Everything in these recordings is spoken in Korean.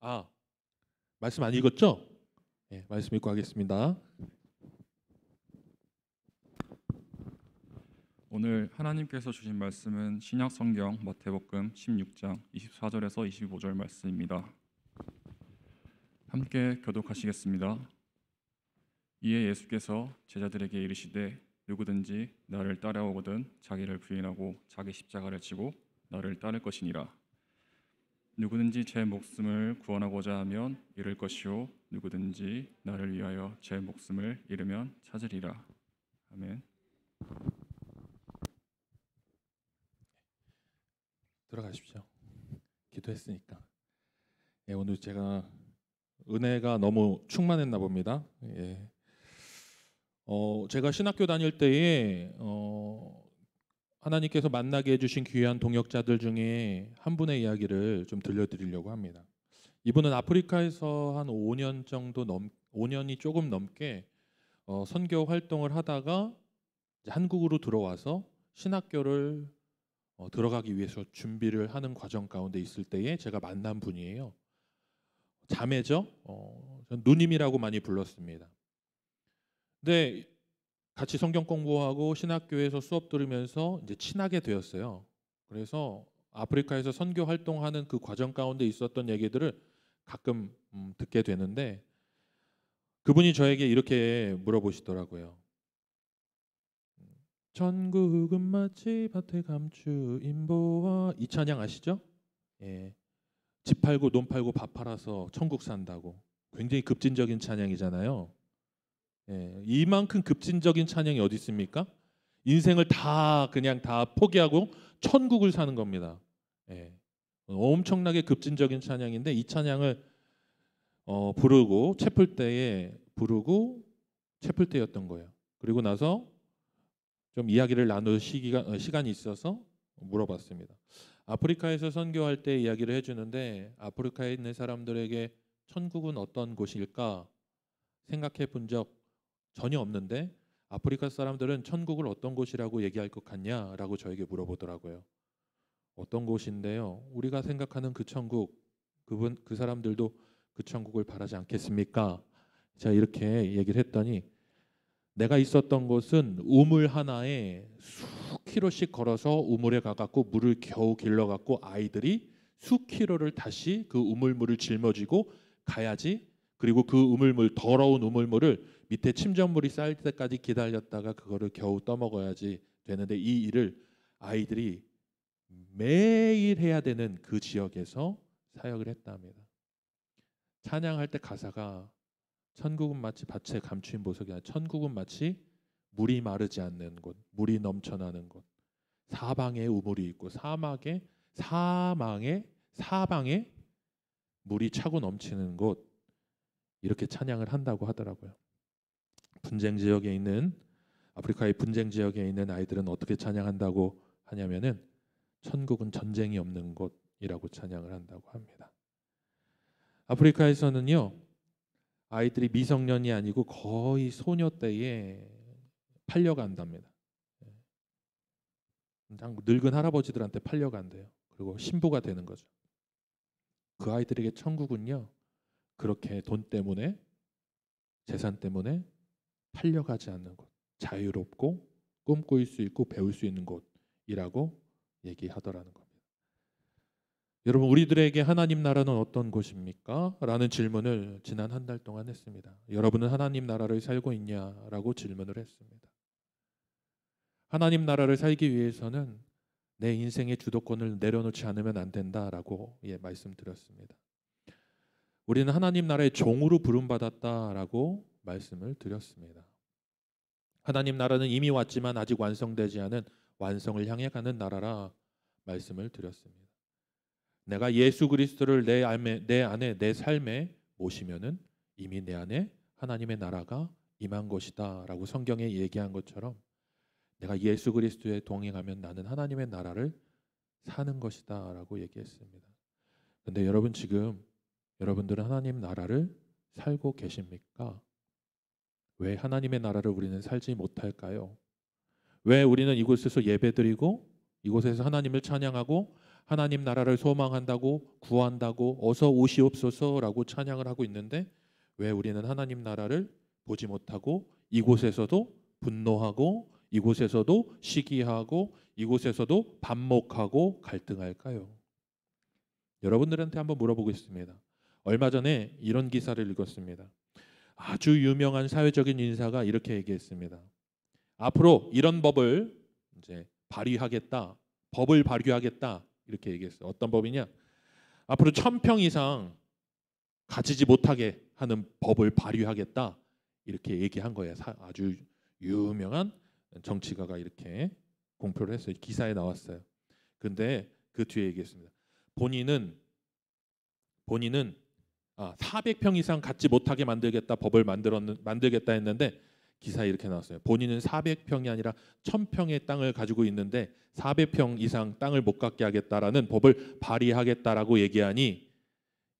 아, 말씀 안 읽었죠? 네, 말씀 읽고 하겠습니다. 오늘 하나님께서 주신 말씀은 신약 성경 마태복음 16장 24절에서 25절 말씀입니다. 함께 교독하시겠습니다. 이에 예수께서 제자들에게 이르시되 누구든지 나를 따라오거든 자기를 부인하고 자기 십자가를 지고 나를 따를 것이니라. 누구든지 제 목숨을 구원하고자 하면 잃을 것이요 누구든지 나를 위하여 제 목숨을 잃으면 찾으리라. 아멘. 들어가십시오. 기도했으니까. 예, 오늘 제가 은혜가 너무 충만했나 봅니다. 예. 제가 신학교 다닐 때에 하나님께서 만나게 해주신 귀한 동역자들 중에 한 분의 이야기를 좀 들려드리려고 합니다. 이분은 아프리카에서 한 5년 정도 5년이 조금 넘게 선교 활동을 하다가 이제 한국으로 들어와서 신학교를 들어가기 위해서 준비를 하는 과정 가운데 있을 때에 제가 만난 분이에요. 자매죠. 전 누님이라고 많이 불렀습니다. 근데 같이 성경 공부하고 신학교에서 수업 들으면서 이제 친하게 되었어요. 그래서 아프리카에서 선교 활동하는 그 과정 가운데 있었던 얘기들을 가끔 듣게 되는데 그분이 저에게 이렇게 물어보시더라고요. 천국은 마치 밭에 감추인 보화. 이 찬양 아시죠? 예. 집 팔고 논 팔고 밥 팔아서 천국 산다고. 굉장히 급진적인 찬양이잖아요. 예. 이만큼 급진적인 찬양이 어디 있습니까? 인생을 다 그냥 다 포기하고 천국을 사는 겁니다. 예. 엄청나게 급진적인 찬양인데 이 찬양을 부르고 채플 때에 부르고 채플 때였던 거예요. 그리고 나서 좀 이야기를 나눌 시간이 있어서 물어봤습니다. 아프리카에서 선교할 때 이야기를 해주는데 아프리카에 있는 사람들에게 천국은 어떤 곳일까 생각해 본 적 전혀 없는데 아프리카 사람들은 천국을 어떤 곳이라고 얘기할 것 같냐라고 저에게 물어보더라고요. 어떤 곳인데요? 우리가 생각하는 그 천국, 그 사람들도 그 천국을 바라지 않겠습니까? 제가 이렇게 얘기를 했더니 내가 있었던 곳은 우물 하나에 수 킬로씩 걸어서 우물에 가갖고 물을 겨우 길러갖고 아이들이 수 킬로를 다시 그 우물물을 짊어지고 가야지. 그리고 그 우물물, 더러운 우물물을 밑에 침전물이 쌓일 때까지 기다렸다가 그거를 겨우 떠먹어야지 되는데 이 일을 아이들이 매일 해야 되는 그 지역에서 사역을 했답니다. 찬양할 때 가사가 천국은 마치 밭에 감추인 보석이 아니라 천국은 마치 물이 마르지 않는 곳, 물이 넘쳐나는 곳, 사방에 우물이 있고 사방에 물이 차고 넘치는 곳, 이렇게 찬양을 한다고 하더라고요. 분쟁 지역에 있는 아프리카의 분쟁 지역에 있는 아이들은 어떻게 찬양한다고 하냐면은 천국은 전쟁이 없는 곳이라고 찬양을 한다고 합니다. 아프리카에서는요, 아이들이 미성년이 아니고 거의 소녀 때에 팔려간답니다. 늙은 할아버지들한테 팔려간대요. 그리고 신부가 되는 거죠. 그 아이들에게 천국은요, 그렇게 돈 때문에, 재산 때문에 팔려가지 않는 곳, 자유롭고 꿈꿀 수 있고 배울 수 있는 곳이라고 얘기하더라는 겁니다. 여러분, 우리들에게 하나님 나라는 어떤 곳입니까? 라는 질문을 지난 한 달 동안 했습니다. 여러분은 하나님 나라를 살고 있냐라고 질문을 했습니다. 하나님 나라를 살기 위해서는 내 인생의 주도권을 내려놓지 않으면 안 된다라고 말씀드렸습니다. 우리는 하나님 나라의 종으로 부름받았다라고 말씀을 드렸습니다. 하나님 나라는 이미 왔지만 아직 완성되지 않은 완성을 향해 가는 나라라 말씀을 드렸습니다. 내가 예수 그리스도를 내 안에 내 삶에 모시면은 이미 내 안에 하나님의 나라가 임한 것이다라고 성경에 얘기한 것처럼 내가 예수 그리스도에 동행하면 나는 하나님의 나라를 사는 것이다라고 얘기했습니다. 근데 여러분, 지금 여러분들은 하나님 나라를 살고 계십니까? 왜 하나님의 나라를 우리는 살지 못할까요? 왜 우리는 이곳에서 예배드리고 이곳에서 하나님을 찬양하고 하나님 나라를 소망한다고 구한다고 어서 오시옵소서라고 찬양을 하고 있는데 왜 우리는 하나님 나라를 보지 못하고 이곳에서도 분노하고 이곳에서도 시기하고 이곳에서도 반목하고 갈등할까요? 여러분들한테 한번 물어보겠습니다. 얼마 전에 이런 기사를 읽었습니다. 아주 유명한 사회적인 인사가 이렇게 얘기했습니다. 앞으로 이런 법을 이제 발의하겠다. 법을 발의하겠다. 이렇게 얘기했어요. 어떤 법이냐? 앞으로 1000평 이상 가지지 못하게 하는 법을 발의하겠다. 이렇게 얘기한 거예요. 아주 유명한 정치가가 이렇게 공표를 했어요. 기사에 나왔어요. 근데 그 뒤에 얘기했습니다. 본인은 400평 이상 갖지 못하게 만들겠다 법을 만들겠다 했는데 기사에 이렇게 나왔어요. 본인은 400평이 아니라 1000평의 땅을 가지고 있는데 400평 이상 땅을 못 갖게 하겠다라는 법을 발의하겠다라고 얘기하니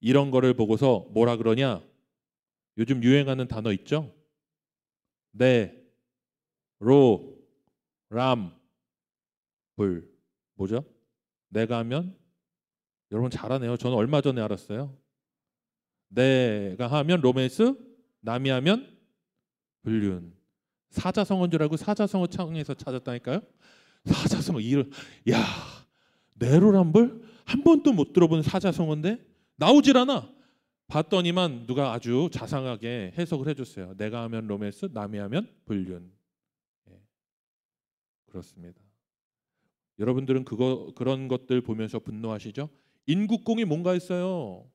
이런 거를 보고서 뭐라 그러냐? 요즘 유행하는 단어 있죠? 네, 로, 람, 불. 뭐죠? 내가 하면 여러분 잘하네요. 저는 얼마 전에 알았어요. 내가 하면 로맨스, 남이 하면 불륜. 사자성어인 줄 알고 사자성어 창에서 찾았다니까요. 사자성어 야, 내로란불 한 번도 못 들어본 사자성어인데 나오질 않아. 봤더니만 누가 아주 자상하게 해석을 해줬어요. 내가 하면 로맨스, 남이 하면 불륜. 예, 그렇습니다. 여러분들은 그런 것들 보면서 분노하시죠? 인국공이 뭔가 했어요.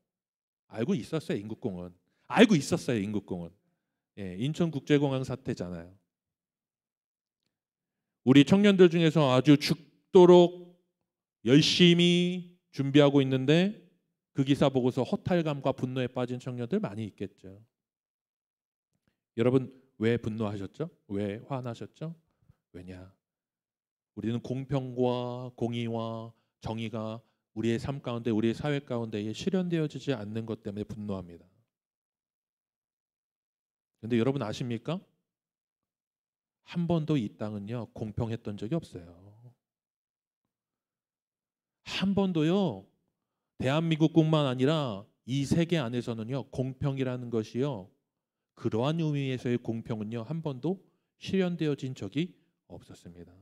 알고 있었어요. 인국공은 알고 있었어요. 인국공은 예, 인천국제공항 사태잖아요. 우리 청년들 중에서 아주 죽도록 열심히 준비하고 있는데 그 기사 보고서 허탈감과 분노에 빠진 청년들 많이 있겠죠. 여러분 왜 분노하셨죠? 왜 화나셨죠? 왜냐? 우리는 공평과 공의와 정의가 우리의 삶 가운데 우리의 사회 가운데 실현되어지지 않는 것 때문에 분노합니다. 근데 여러분 아십니까? 한 번도 이 땅은요 공평했던 적이 없어요. 한 번도요 대한민국뿐만 아니라 이 세계 안에서는요 공평이라는 것이요 그러한 의미에서의 공평은요 한 번도 실현되어진 적이 없었습니다.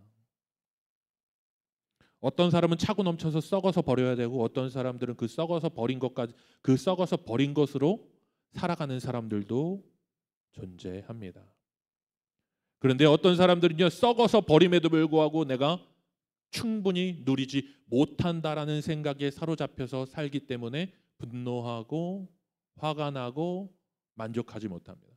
어떤 사람은 차고 넘쳐서 썩어서 버려야 되고 어떤 사람들은 그 썩어서 버린 것으로 살아가는 사람들도 존재합니다. 그런데 어떤 사람들은요 썩어서 버림에도 불구하고 내가 충분히 누리지 못한다라는 생각에 사로잡혀서 살기 때문에 분노하고 화가 나고 만족하지 못합니다.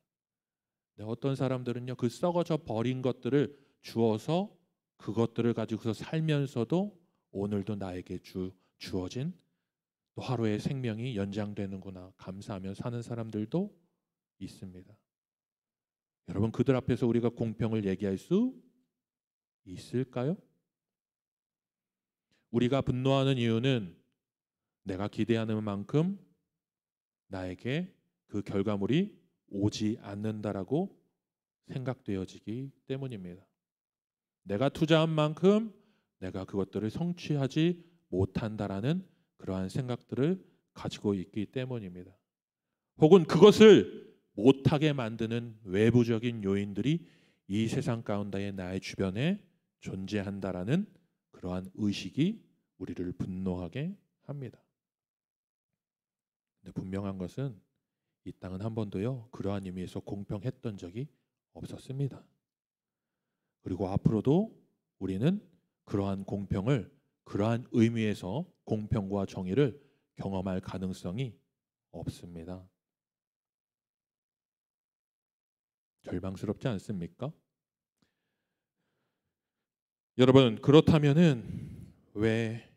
어떤 사람들은요 그 썩어져 버린 것들을 주어서 그것들을 가지고서 살면서도 오늘도 나에게 주어진 또 하루의 생명이 연장되는구나 감사하며 사는 사람들도 있습니다. 여러분 그들 앞에서 우리가 공평을 얘기할 수 있을까요? 우리가 분노하는 이유는 내가 기대하는 만큼 나에게 그 결과물이 오지 않는다라고 생각되어지기 때문입니다. 내가 투자한 만큼 내가 그것들을 성취하지 못한다라는 그러한 생각들을 가지고 있기 때문입니다. 혹은 그것을 못하게 만드는 외부적인 요인들이 이 세상 가운데 나의 주변에 존재한다라는 그러한 의식이 우리를 분노하게 합니다. 근데 분명한 것은 이 땅은 한 번도요 그러한 의미에서 공평했던 적이 없었습니다. 그리고 앞으로도 우리는 그러한 공평을 그러한 의미에서 공평과 정의를 경험할 가능성이 없습니다. 절망스럽지 않습니까? 여러분 그렇다면은 왜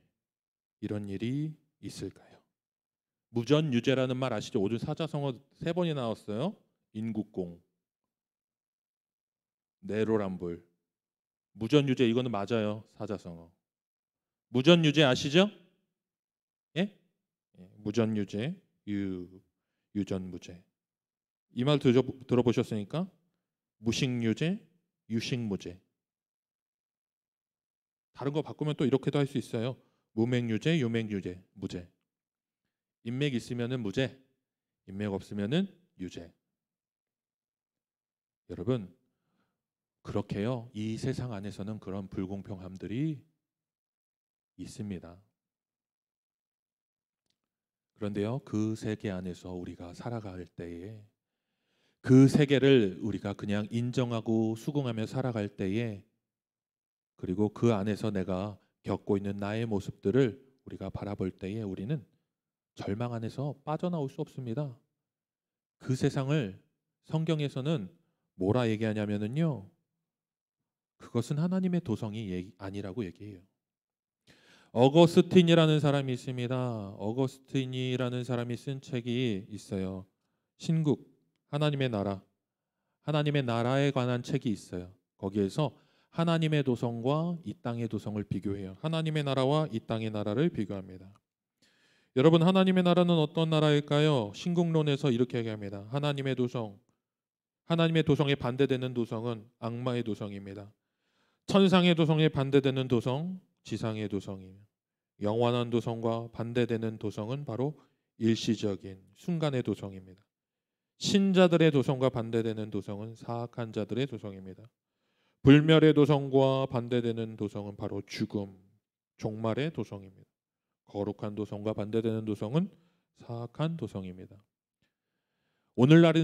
이런 일이 있을까요? 무전유죄라는 말 아시죠? 오늘 사자성어 3번이 나왔어요. 인국공, 내로란불, 무전유죄 이거는 맞아요. 사자성어. 무전유죄 아시죠? 예? 무전유죄, 유전무죄. 이 말 들어보셨으니까 무식유죄, 유식무죄. 다른 거 바꾸면 또 이렇게도 할 수 있어요. 무맹유죄, 유맹유죄, 무죄. 인맥 있으면은 무죄, 인맥 없으면은 유죄. 여러분, 그렇게요. 이 세상 안에서는 그런 불공평함들이 있습니다. 그런데요, 그 세계 안에서 우리가 살아갈 때에, 그 세계를 우리가 그냥 인정하고 수긍하며 살아갈 때에, 그리고 그 안에서 내가 겪고 있는 나의 모습들을 우리가 바라볼 때에 우리는 절망 안에서 빠져나올 수 없습니다. 그 세상을 성경에서는 뭐라 얘기하냐면요, 그것은 하나님의 도성이 아니라고 얘기해요. 어거스틴이라는 사람이 있습니다. 어거스틴이라는 사람이 쓴 책이 있어요. 신국, 하나님의 나라, 하나님의 나라에 관한 책이 있어요. 거기에서 하나님의 도성과 이 땅의 도성을 비교해요. 하나님의 나라와 이 땅의 나라를 비교합니다. 여러분, 하나님의 나라는 어떤 나라일까요? 신국론에서 이렇게 얘기합니다. 하나님의 도성, 하나님의 도성에 반대되는 도성은 악마의 도성입니다. 천상의 도성에 반대되는 도성, 지상의 도성이에요. 영원한 도성과 반대되는 도성은 바로 일시적인 순간의 도성입니다. 신자들의 도성과 반대되는 도성은 사악한 자들의 도성입니다. 불멸의 도성과 반대되는 도성은 바로 죽음, 종말의 도성입니다. 거룩한 도성과 반대되는 도성은 사악한 도성입니다. 오늘날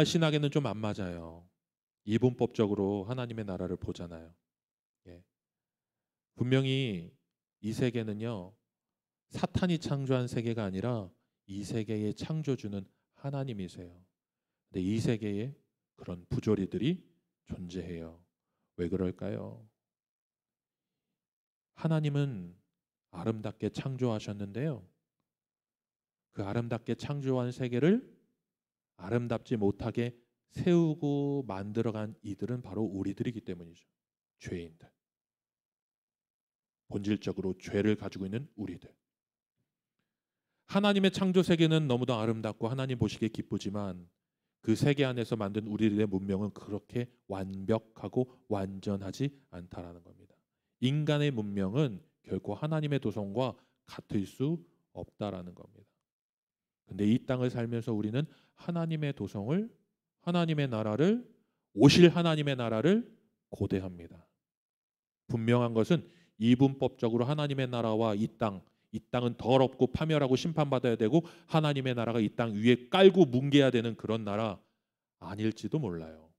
신학에는 좀 안 맞아요. 이분법적으로 하나님의 나라를 보잖아요. 예. 분명히 이 세계는요, 사탄이 창조한 세계가 아니라 이 세계의 창조주는 하나님이세요. 근데 이 세계에 그런 부조리들이 존재해요. 왜 그럴까요? 하나님은 아름답게 창조하셨는데요, 그 아름답게 창조한 세계를 아름답지 못하게 세우고 만들어간 이들은 바로 우리들이기 때문이죠. 죄인들. 본질적으로 죄를 가지고 있는 우리들. 하나님의 창조 세계는 너무도 아름답고 하나님 보시기에 기쁘지만 그 세계 안에서 만든 우리들의 문명은 그렇게 완벽하고 완전하지 않다라는 겁니다. 인간의 문명은 결코 하나님의 도성과 같을 수 없다라는 겁니다. 근데 이 땅을 살면서 우리는 하나님의 도성을, 하나님의 나라를, 오실 하나님의 나라를 고대합니다. 분명한 것은 이분법적으로 하나님의 나라와 이 땅은 더럽고 파멸하고 심판받아야 되고 하나님의 나라가 이 땅 위에 깔고 뭉개야 되는 그런 나라 아닐지도 몰라요.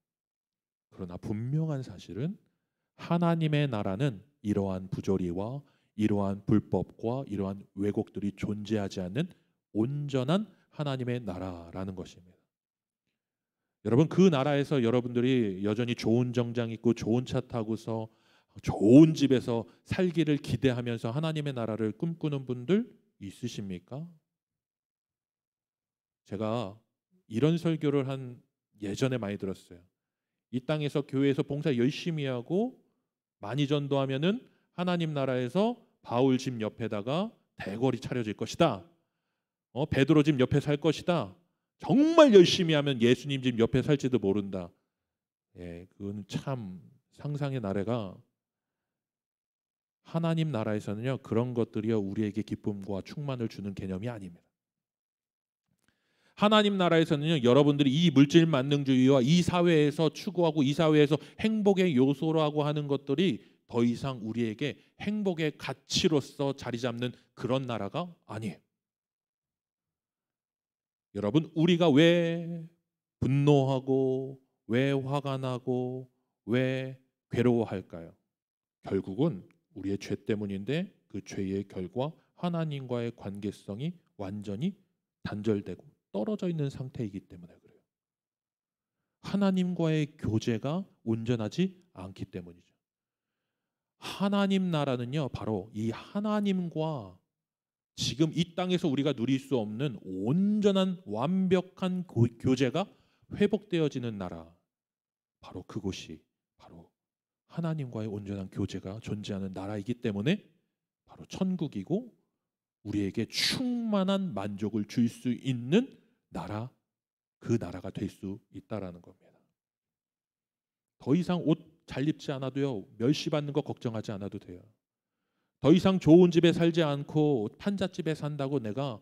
그러나 분명한 사실은 하나님의 나라는 이러한 부조리와 이러한 불법과 이러한 왜곡들이 존재하지 않는 온전한 하나님의 나라라는 것입니다. 여러분, 그 나라에서 여러분들이 여전히 좋은 정장 입고 좋은 차 타고서 좋은 집에서 살기를 기대하면서 하나님의 나라를 꿈꾸는 분들 있으십니까? 제가 이런 설교를 예전에 많이 들었어요. 이 땅에서 교회에서 봉사 열심히 하고 많이 전도하면은 하나님 나라에서 바울 집 옆에다가 대궐이 차려질 것이다. 베드로 집 옆에 살 것이다. 정말 열심히 하면 예수님 집 옆에 살지도 모른다. 예, 그건 참 상상의 나래가, 하나님 나라에서는요, 그런 것들이요 우리에게 기쁨과 충만을 주는 개념이 아닙니다. 하나님 나라에서는요, 여러분들이 이 물질 만능주의와 이 사회에서 추구하고 이 사회에서 행복의 요소라고 하는 것들이 더 이상 우리에게 행복의 가치로서 자리 잡는 그런 나라가 아니에요. 여러분, 우리가 왜 분노하고 왜 화가 나고 왜 괴로워할까요? 결국은 우리의 죄 때문인데 그 죄의 결과 하나님과의 관계성이 완전히 단절되고 떨어져 있는 상태이기 때문에 그래요. 하나님과의 교제가 온전하지 않기 때문이죠. 하나님 나라는요, 바로 이 하나님과 지금 이 땅에서 우리가 누릴 수 없는 온전한 완벽한 교제가 회복되어지는 나라, 바로 그곳이 바로 하나님과의 온전한 교제가 존재하는 나라이기 때문에 바로 천국이고 우리에게 충만한 만족을 줄 수 있는 나라, 그 나라가 될 수 있다라는 겁니다. 더 이상 옷 잘 입지 않아도요, 멸시받는 거 걱정하지 않아도 돼요. 더 이상 좋은 집에 살지 않고 판잣집에 산다고 내가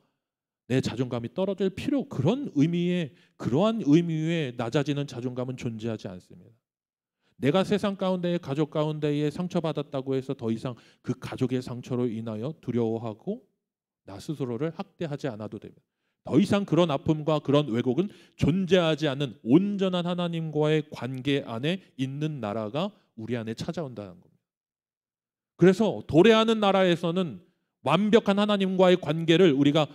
내 자존감이 떨어질 그러한 의미의 낮아지는 자존감은 존재하지 않습니다. 내가 세상 가운데 가족 가운데에 상처받았다고 해서 더 이상 그 가족의 상처로 인하여 두려워하고 나 스스로를 학대하지 않아도 됩니다. 더 이상 그런 아픔과 그런 왜곡은 존재하지 않는 온전한 하나님과의 관계 안에 있는 나라가 우리 안에 찾아온다는 겁니다. 그래서 도래하는 나라에서는 완벽한 하나님과의 관계를 우리가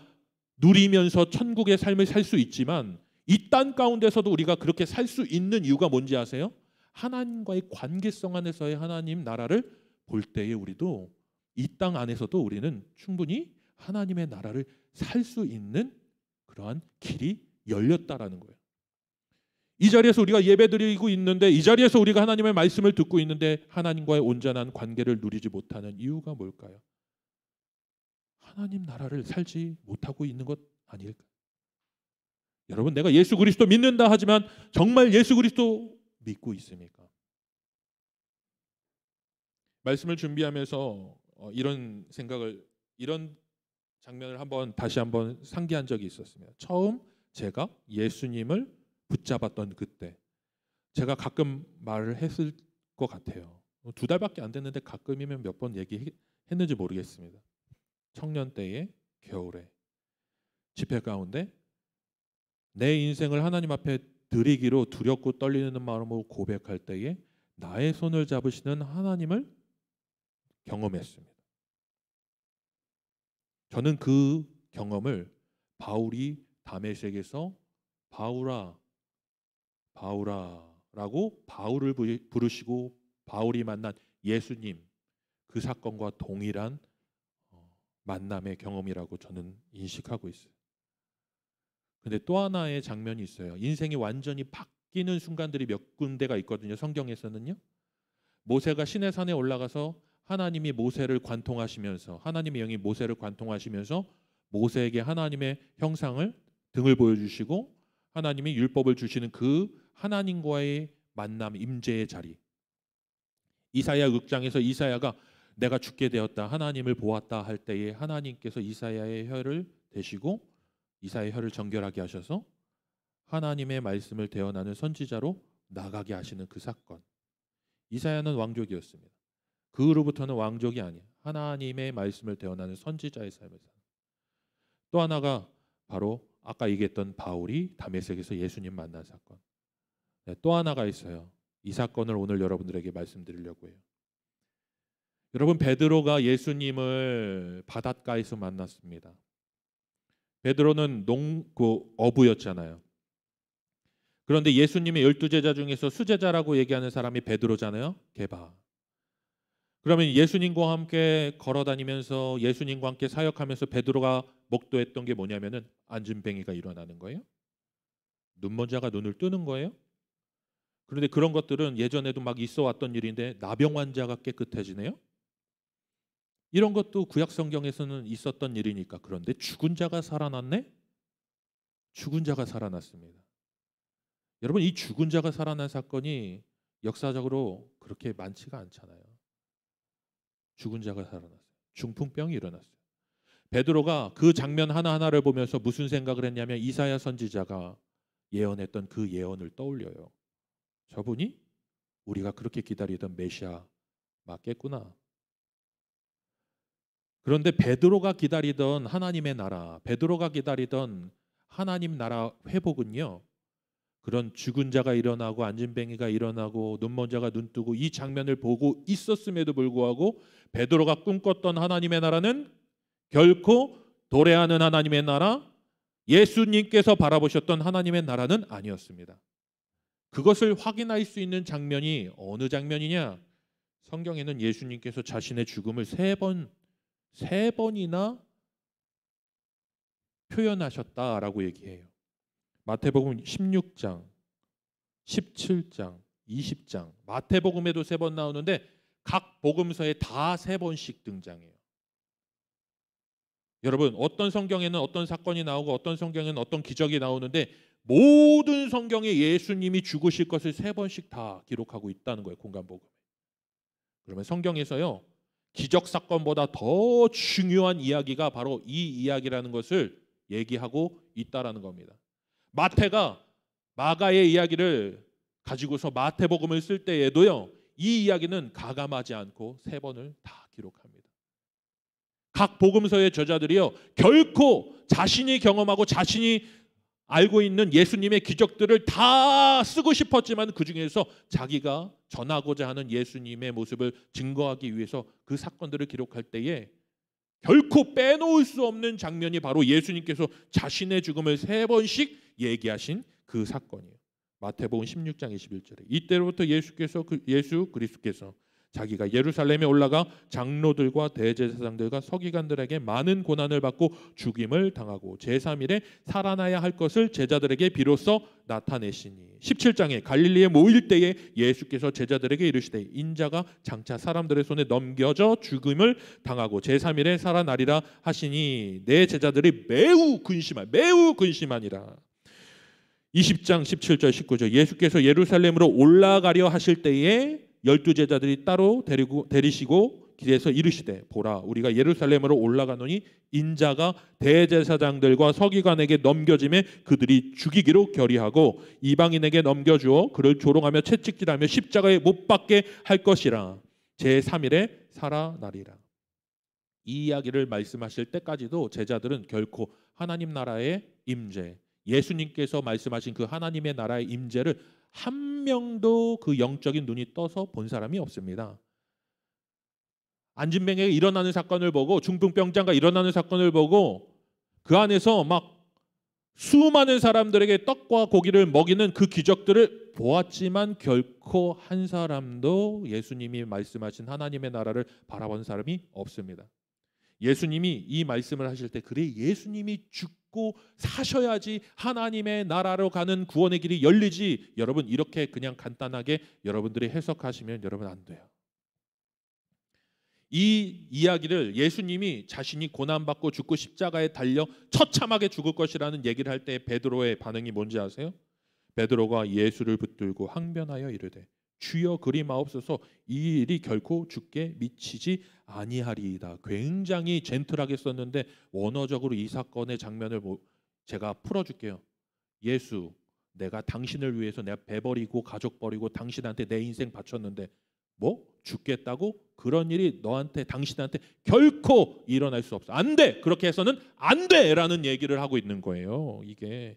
누리면서 천국의 삶을 살 수 있지만 이 땅 가운데서도 우리가 그렇게 살 수 있는 이유가 뭔지 아세요? 하나님과의 관계성 안에서의 하나님 나라를 볼 때에 우리도 이 땅 안에서도 우리는 충분히 하나님의 나라를 살 수 있는 그러한 길이 열렸다라는 거예요. 이 자리에서 우리가 예배드리고 있는데, 이 자리에서 우리가 하나님의 말씀을 듣고 있는데 하나님과의 온전한 관계를 누리지 못하는 이유가 뭘까요? 하나님 나라를 살지 못하고 있는 것 아닐까요? 여러분, 내가 예수 그리스도 믿는다 하지만 정말 예수 그리스도 믿고 있습니까? 말씀을 준비하면서 이런 장면을 다시 한번 상기한 적이 있었습니다. 처음 제가 예수님을 붙잡았던 그때 제가 가끔 말을 했을 것 같아요. 2달밖에 안 됐는데 가끔이면 몇 번 얘기했는지 모르겠습니다. 청년 때의 겨울에 집회 가운데 내 인생을 하나님 앞에 드리기로 두렵고 떨리는 마음으로 고백할 때에 나의 손을 잡으시는 하나님을 경험했습니다. 저는 그 경험을 바울이 다메섹에서 바울아 바울아라고 바울을 부르시고 바울이 만난 예수님, 그 사건과 동일한 만남의 경험이라고 저는 인식하고 있어요. 근데 또 하나의 장면이 있어요. 인생이 완전히 바뀌는 순간들이 몇 군데가 있거든요. 성경에서는요. 모세가 시내산에 올라가서 하나님이 모세를 관통하시면서, 하나님의 영이 모세를 관통하시면서 모세에게 하나님의 형상을 등을 보여주시고 하나님이 율법을 주시는 그 하나님과의 만남, 임재의 자리. 이사야 6장에서 이사야가 내가 죽게 되었다, 하나님을 보았다 할 때에 하나님께서 이사야의 혀를 대시고 이사야의 혀를 정결하게 하셔서 하나님의 말씀을 대언하는 선지자로 나가게 하시는 그 사건. 이사야는 왕족이었습니다. 그 후로부터는 왕족이 아니야. 하나님의 말씀을 대언하는 선지자의 삶을 사는. 또 하나가 바로 아까 얘기했던 바울이 다메섹에서 예수님 만난 사건. 네, 또 하나가 있어요. 이 사건을 오늘 여러분들에게 말씀드리려고 해요. 여러분, 베드로가 예수님을 바닷가에서 만났습니다. 베드로는 어부였잖아요. 그런데 예수님의 12제자 중에서 수제자라고 얘기하는 사람이 베드로잖아요. 게바. 그러면 예수님과 함께 걸어다니면서 예수님과 함께 사역하면서 베드로가 목도했던 게 뭐냐면은 안진뱅이가 일어나는 거예요. 눈먼자가 눈을 뜨는 거예요. 그런데 그런 것들은 예전에도 막 있어 왔던 일인데 나병 환자가 깨끗해지네요. 이런 것도 구약 성경에서는 있었던 일이니까. 그런데 죽은 자가 살아났네? 죽은 자가 살아났습니다. 여러분, 이 죽은 자가 살아난 사건이 역사적으로 그렇게 많지가 않잖아요. 죽은 자가 살아났어요. 중풍병이 일어났어요. 베드로가 그 장면 하나하나를 보면서 무슨 생각을 했냐면 이사야 선지자가 예언했던 그 예언을 떠올려요. 저분이 우리가 그렇게 기다리던 메시아 맞겠구나. 그런데 베드로가 기다리던 하나님의 나라, 베드로가 기다리던 하나님 나라 회복은요, 그런 죽은 자가 일어나고 안진뱅이가 일어나고 눈먼 자가 눈 뜨고 이 장면을 보고 있었음에도 불구하고 베드로가 꿈꿨던 하나님의 나라는 결코 도래하는 하나님의 나라, 예수님께서 바라보셨던 하나님의 나라는 아니었습니다. 그것을 확인할 수 있는 장면이 어느 장면이냐? 성경에는 예수님께서 자신의 죽음을 세 번이나 표현하셨다라고 얘기해요. 마태복음 16장, 17장, 20장, 마태복음에도 3번 나오는데 각 복음서에 다 3번씩 등장해요. 여러분, 어떤 성경에는 어떤 사건이 나오고 어떤 성경에는 어떤 기적이 나오는데 모든 성경에 예수님이 죽으실 것을 3번씩 다 기록하고 있다는 거예요. 공간복음에. 그러면 성경에서요, 기적 사건보다 더 중요한 이야기가 바로 이 이야기라는 것을 얘기하고 있다라는 겁니다. 마태가 마가의 이야기를 가지고서 마태복음을 쓸 때에도요, 이 이야기는 가감하지 않고 3번을 다 기록합니다. 각 복음서의 저자들이요, 결코 자신이 경험하고 자신이 알고 있는 예수님의 기적들을 다 쓰고 싶었지만 그 중에서 자기가 전하고자 하는 예수님의 모습을 증거하기 위해서 그 사건들을 기록할 때에 결코 빼놓을 수 없는 장면이 바로 예수님께서 자신의 죽음을 3번씩 얘기하신 그 사건이에요. 마태복음 16장 21절에 이때로부터 예수 그리스도께서 자기가 예루살렘에 올라가 장로들과 대제사장들과 서기관들에게 많은 고난을 받고 죽임을 당하고 제3일에 살아나야 할 것을 제자들에게 비로소 나타내시니 17장에 갈릴리에 모일 때에 예수께서 제자들에게 이르시되 인자가 장차 사람들의 손에 넘겨져 죽임을 당하고 제3일에 살아나리라 하시니 내 제자들이 매우 근심하니라. 20장 17절 19절 예수께서 예루살렘으로 올라가려 하실 때에 12제자들이 따로 데리시고 길에서 이르시되 보라 우리가 예루살렘으로 올라가노니 인자가 대제사장들과 서기관에게 넘겨짐에 그들이 죽이기로 결의하고 이방인에게 넘겨주어 그를 조롱하며 채찍질하며 십자가에 못 박게 할 것이라 제3일에 살아나리라. 이 이야기를 말씀하실 때까지도 제자들은 결코 하나님 나라의 임재, 예수님께서 말씀하신 그 하나님의 나라의 임재를 한 명도 그 영적인 눈이 떠서 본 사람이 없습니다. 안진뱅에게 일어나는 사건을 보고 중풍병자가 일어나는 사건을 보고 그 안에서 막 수많은 사람들에게 떡과 고기를 먹이는 그 기적들을 보았지만 결코 한 사람도 예수님이 말씀하신 하나님의 나라를 바라본 사람이 없습니다. 예수님이 이 말씀을 하실 때 그래 예수님이 죽고 사셔야지 하나님의 나라로 가는 구원의 길이 열리지, 여러분 이렇게 그냥 간단하게 여러분들이 해석하시면 여러분 안 돼요. 이 이야기를 예수님이 자신이 고난받고 죽고 십자가에 달려 처참하게 죽을 것이라는 얘기를 할 때 베드로의 반응이 뭔지 아세요? 베드로가 예수를 붙들고 항변하여 이르되 주여 그리 마옵소서 이 일이 결코 주께 미치지 아니하리이다. 굉장히 젠틀하게 썼는데 원어적으로 이 사건의 장면을 제가 풀어줄게요. 예수, 내가 당신을 위해서 내가 배 버리고 가족 버리고 당신한테 내 인생 바쳤는데 뭐? 죽겠다고? 그런 일이 너한테 당신한테 결코 일어날 수 없어. 안 돼. 그렇게 해서는 안 돼라는 얘기를 하고 있는 거예요. 이게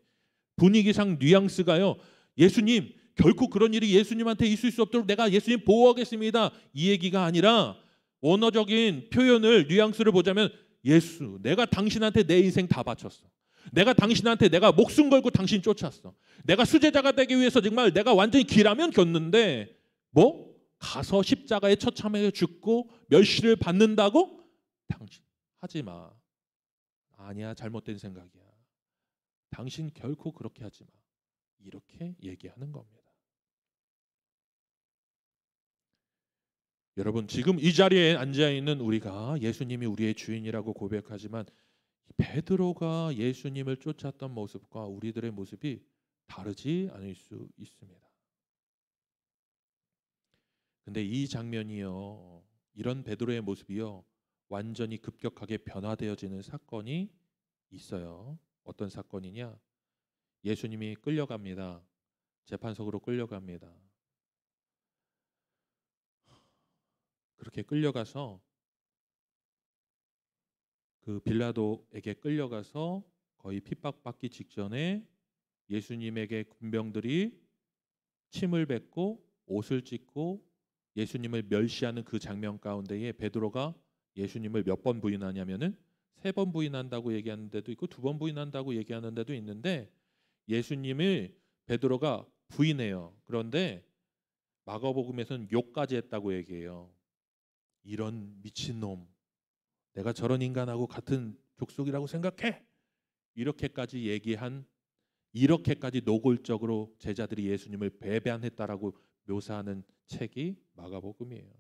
분위기상 뉘앙스가요. 예수님 결코 그런 일이 예수님한테 있을 수 없도록 내가 예수님 보호하겠습니다. 이 얘기가 아니라 원어적인 표현을 뉘앙스를 보자면 예수 내가 당신한테 내 인생 다 바쳤어. 내가 당신한테 내가 목숨 걸고 당신 쫓았어. 내가 수제자가 되기 위해서 정말 내가 완전히 길하면 겼는데 뭐? 가서 십자가에 처참하게 죽고 멸시를 받는다고? 당신 하지 마. 아니야 잘못된 생각이야. 당신 결코 그렇게 하지 마. 이렇게 얘기하는 겁니다. 여러분 지금 이 자리에 앉아있는 우리가 예수님이 우리의 주인이라고 고백하지만 베드로가 예수님을 쫓았던 모습과 우리들의 모습이 다르지 않을 수 있습니다. 근데 이 장면이요, 이런 베드로의 모습이요 완전히 급격하게 변화되어지는 사건이 있어요. 어떤 사건이냐? 예수님이 끌려갑니다. 재판석으로 끌려갑니다. 그렇게 끌려가서 그 빌라도에게 끌려가서 거의 핍박받기 직전에 예수님에게 군병들이 침을 뱉고 옷을 찢고 예수님을 멸시하는 그 장면 가운데에 베드로가 예수님을 몇 번 부인하냐면은 3번 부인한다고 얘기하는 데도 있고 2번 부인한다고 얘기하는 데도 있는데 예수님을 베드로가 부인해요. 그런데 마가복음에서는 욕까지 했다고 얘기해요. 이런 미친놈, 내가 저런 인간하고 같은 족속이라고 생각해? 이렇게까지 얘기한, 이렇게까지 노골적으로 제자들이 예수님을 배반했다라고 묘사하는 책이 마가복음이에요.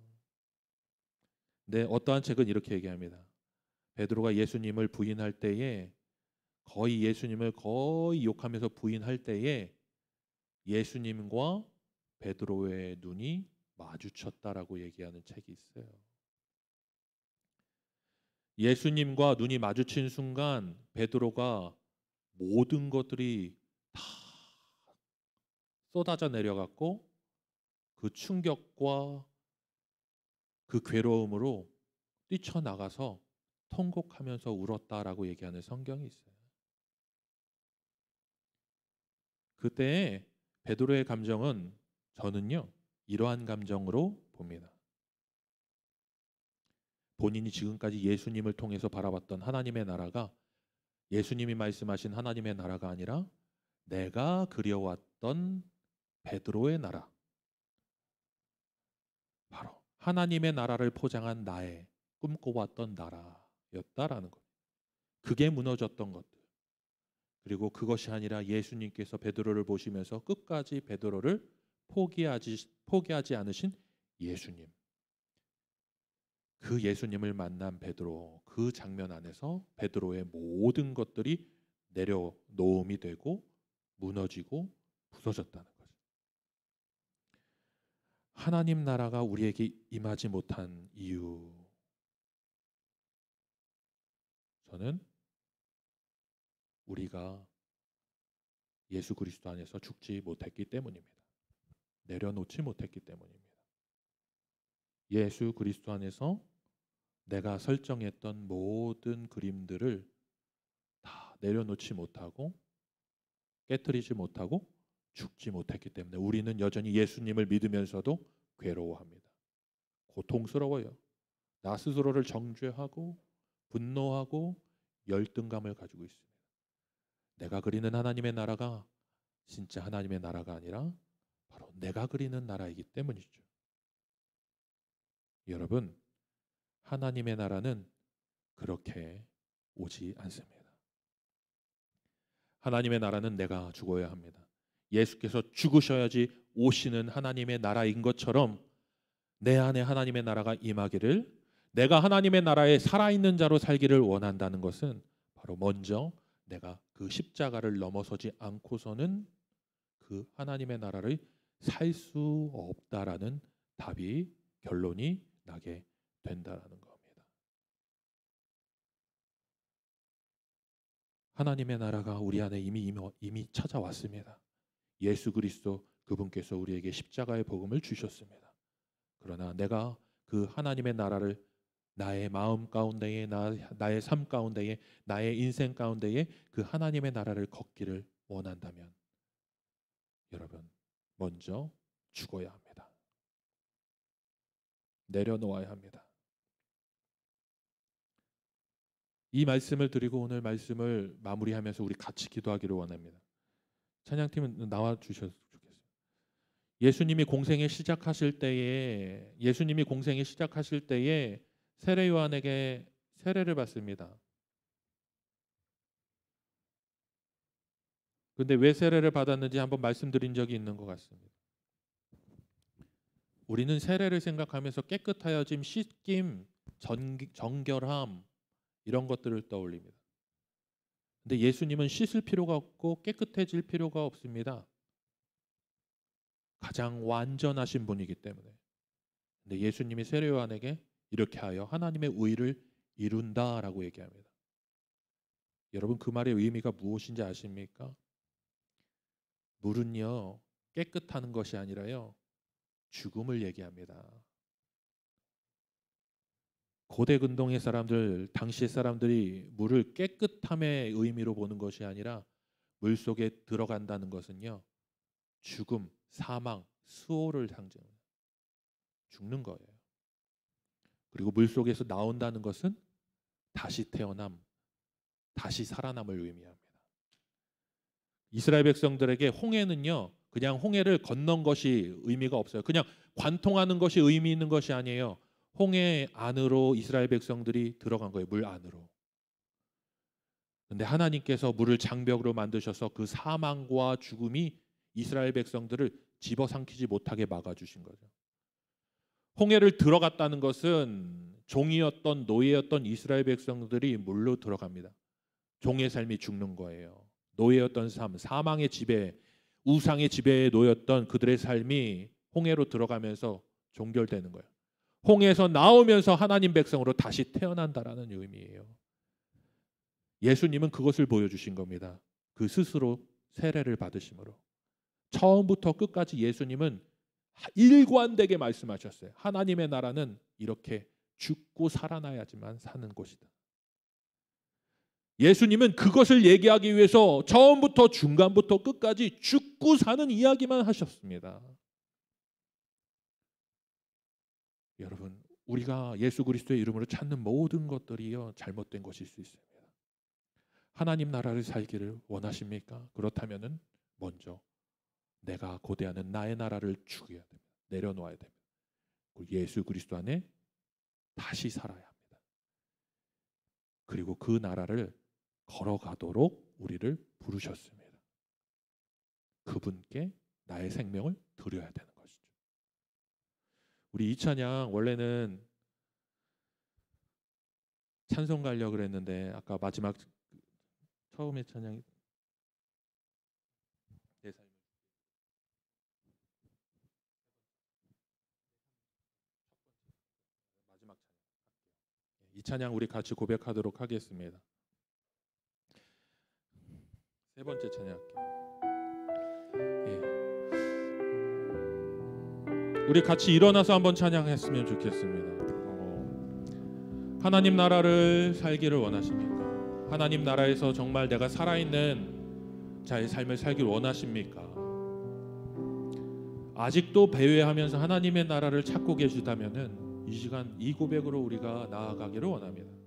근데 어떠한 책은 이렇게 얘기합니다. 베드로가 예수님을 부인할 때에 거의 예수님을 거의 욕하면서 부인할 때에 예수님과 베드로의 눈이 마주쳤다라고 얘기하는 책이 있어요. 예수님과 눈이 마주친 순간 베드로가 모든 것들이 다 쏟아져 내려갔고 그 충격과 그 괴로움으로 뛰쳐나가서 통곡하면서 울었다라고 얘기하는 성경이 있어요. 그때 베드로의 감정은 저는요 이러한 감정으로 봅니다. 본인이 지금까지 예수님을 통해서 바라봤던 하나님의 나라가 예수님이 말씀하신 하나님의 나라가 아니라 내가 그려왔던 베드로의 나라, 바로 하나님의 나라를 포장한 나의 꿈꿔왔던 나라였다라는 것. 그게 무너졌던 것들. 그리고 그것이 아니라 예수님께서 베드로를 보시면서 끝까지 베드로를 포기하지 않으신 예수님. 그 예수님을 만난 베드로, 그 장면 안에서 베드로의 모든 것들이 내려놓음이 되고 무너지고 부서졌다는 거죠. 하나님 나라가 우리에게 임하지 못한 이유, 저는 우리가 예수 그리스도 안에서 죽지 못했기 때문입니다. 내려놓지 못했기 때문입니다. 예수 그리스도 안에서 내가 설정했던 모든 그림들을 다 내려놓지 못하고 깨트리지 못하고 죽지 못했기 때문에 우리는 여전히 예수님을 믿으면서도 괴로워합니다. 고통스러워요. 나 스스로를 정죄하고 분노하고 열등감을 가지고 있습니다. 내가 그리는 하나님의 나라가 진짜 하나님의 나라가 아니라 바로 내가 그리는 나라이기 때문이죠. 여러분, 하나님의 나라는 그렇게 오지 않습니다. 하나님의 나라는 내가 죽어야 합니다. 예수께서 죽으셔야지 오시는 하나님의 나라인 것처럼 내 안에 하나님의 나라가 임하기를, 내가 하나님의 나라에 살아있는 자로 살기를 원한다는 것은 바로 먼저 내가 그 십자가를 넘어서지 않고서는 그 하나님의 나라를 살 수 없다라는 답이, 결론이 나게 된다라는 겁니다. 하나님의 나라가 우리 안에 이미 찾아왔습니다. 예수 그리스도 그분께서 우리에게 십자가의 복음을 주셨습니다. 그러나 내가 그 하나님의 나라를 나의 마음 가운데에, 나의 삶 가운데에, 나의 인생 가운데에 그 하나님의 나라를 걷기를 원한다면 여러분, 먼저 죽어야 합니다. 내려놓아야 합니다. 이 말씀을 드리고 오늘 말씀을 마무리하면서 우리 같이 기도하기를 원합니다. 찬양팀은 나와 주셨으면 좋겠어요. 예수님이 공생에 시작하실 때에 세례 요한에게 세례를 받습니다. 그런데 왜 세례를 받았는지 한번 말씀드린 적이 있는 것 같습니다. 우리는 세례를 생각하면서 깨끗하여짐, 씻김, 정결함 이런 것들을 떠올립니다. 근데 예수님은 씻을 필요가 없고 깨끗해질 필요가 없습니다. 가장 완전하신 분이기 때문에. 근데 예수님이 세례 요한에게 이렇게 하여 하나님의 의를 이룬다라고 얘기합니다. 여러분, 그 말의 의미가 무엇인지 아십니까? 물은요 깨끗하는 것이 아니라요 죽음을 얘기합니다. 고대 근동의 사람들, 당시의 사람들이 물을 깨끗함의 의미로 보는 것이 아니라 물 속에 들어간다는 것은요 죽음, 사망, 수호를 상징합니다. 죽는 거예요. 그리고 물 속에서 나온다는 것은 다시 태어남, 다시 살아남을 의미합니다. 이스라엘 백성들에게 홍해는요 그냥 홍해를 건넌 것이 의미가 없어요. 그냥 관통하는 것이 의미 있는 것이 아니에요. 홍해 안으로 이스라엘 백성들이 들어간 거예요. 물 안으로. 그런데 하나님께서 물을 장벽으로 만드셔서 그 사망과 죽음이 이스라엘 백성들을 집어삼키지 못하게 막아주신 거죠. 홍해를 들어갔다는 것은 종이었던 노예였던 이스라엘 백성들이 물로 들어갑니다. 종의 삶이 죽는 거예요. 노예였던 삶, 사망의 지배, 우상의 지배에 놓였던 그들의 삶이 홍해로 들어가면서 종결되는 거예요. 홍해에서 나오면서 하나님 백성으로 다시 태어난다라는 의미예요. 예수님은 그것을 보여주신 겁니다. 그 스스로 세례를 받으심으로. 처음부터 끝까지 예수님은 일관되게 말씀하셨어요. 하나님의 나라는 이렇게 죽고 살아나야지만 사는 곳이다. 예수님은 그것을 얘기하기 위해서 처음부터 중간부터 끝까지 죽고 사는 이야기만 하셨습니다. 여러분, 우리가 예수 그리스도의 이름으로 찾는 모든 것들이요 잘못된 것일 수 있습니다. 하나님 나라를 살기를 원하십니까? 그렇다면은 먼저 내가 고대하는 나의 나라를 죽여야 됩니다. 내려놓아야 됩니다. 그리고 예수 그리스도 안에 다시 살아야 합니다. 그리고 그 나라를 걸어가도록 우리를 부르셨습니다. 그분께 나의 생명을 드려야 되는 것이죠. 우리 이 찬양 원래는 찬송 가려고 그랬는데 아까 마지막 처음에 찬양이 내 삶을 마지막 찬양 이 찬양 우리 같이 고백하도록 하겠습니다. 세 번째 찬양 할게요. 우리 같이 일어나서 한번 찬양했으면 좋겠습니다. 하나님 나라를 살기를 원하십니까? 하나님 나라에서 정말 내가 살아있는 자의 삶을 살기를 원하십니까? 아직도 배회하면서 하나님의 나라를 찾고 계시다면은 이 시간 이 고백으로 우리가 나아가기를 원합니다.